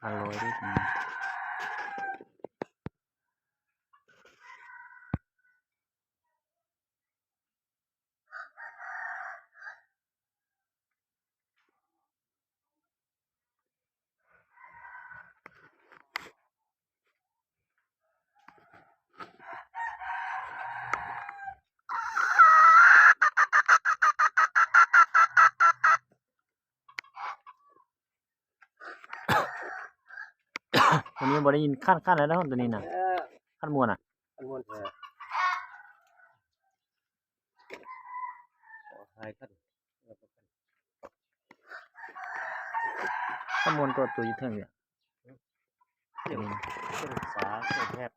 1,100ด้วยกันวันนี้บ่ได้ยินขั้นแล้วนะตัวนี้น่ะขั้นมวนอ่ะขั้นมวนขอหายขั้นขั้นมวนก็ตัวยึดเทิงเนี่ยเรื่องศึกษาเรื่องแพทย์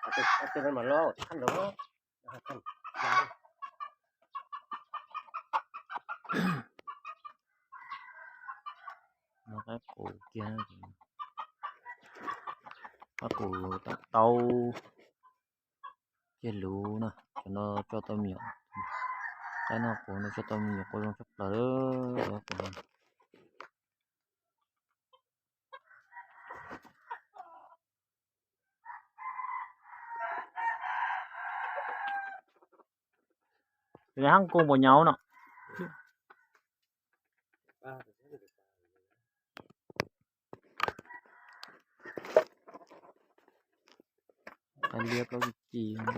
เอาตัวนั้นมาล่อขั้นหรอขั้นยาวnó cái cổ kia thì cái cổ tàu cái lú nè cho nó cho tao miệng cái nó cổ nó cho tao miệng có trong chắc là đó cổ cái hang cùng của nhau nè cái liếc nó chỉ nó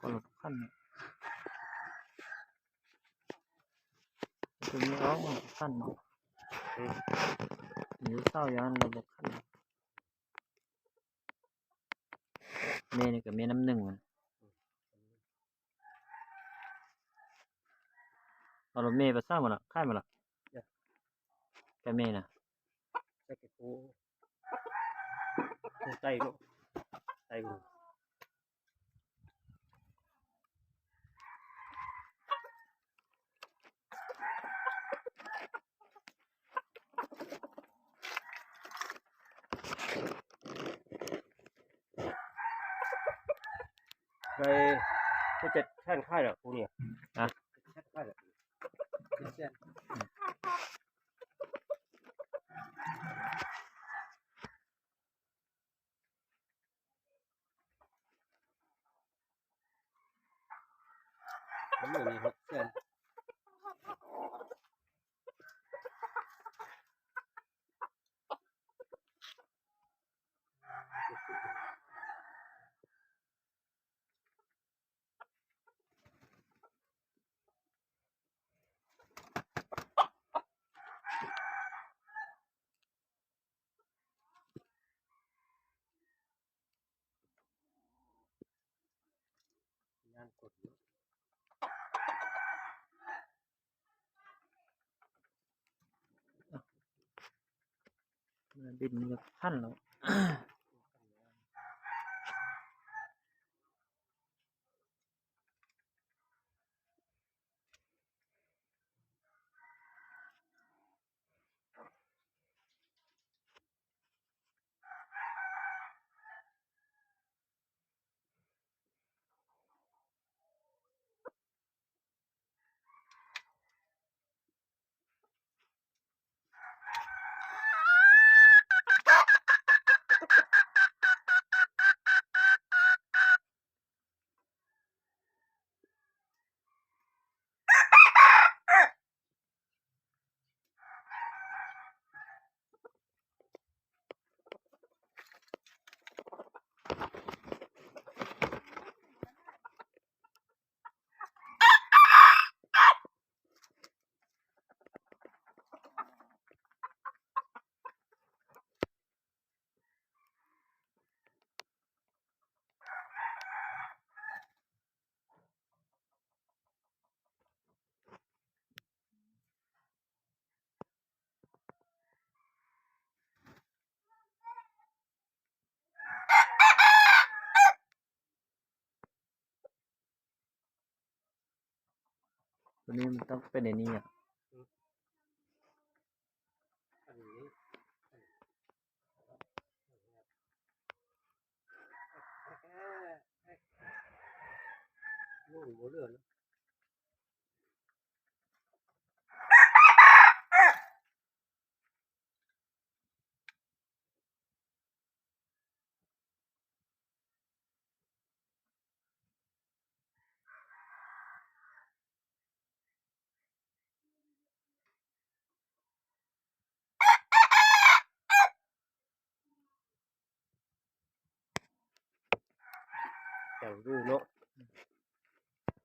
còn là khăn từ như đó mà khăn nó nếu sao vậy anh là một khăn mê này cả mê 1 màเราเมย์ไปสร้างมาละค่ายมาละแกเมย์นะ ใส่กระโปรงใส่ก็ใส่หูไปจะแท่นค่ายเหรอกูเนี่ยนะแท่นค่ายเหรอผมอยู่นี่ครับเส้นงานกดบินกับขั้นแล้ว ตัวนี้มันต้องเป็นในนี้อ่ะ อันนี้นู่นหัวเรือนะเจ้าดูเนาะ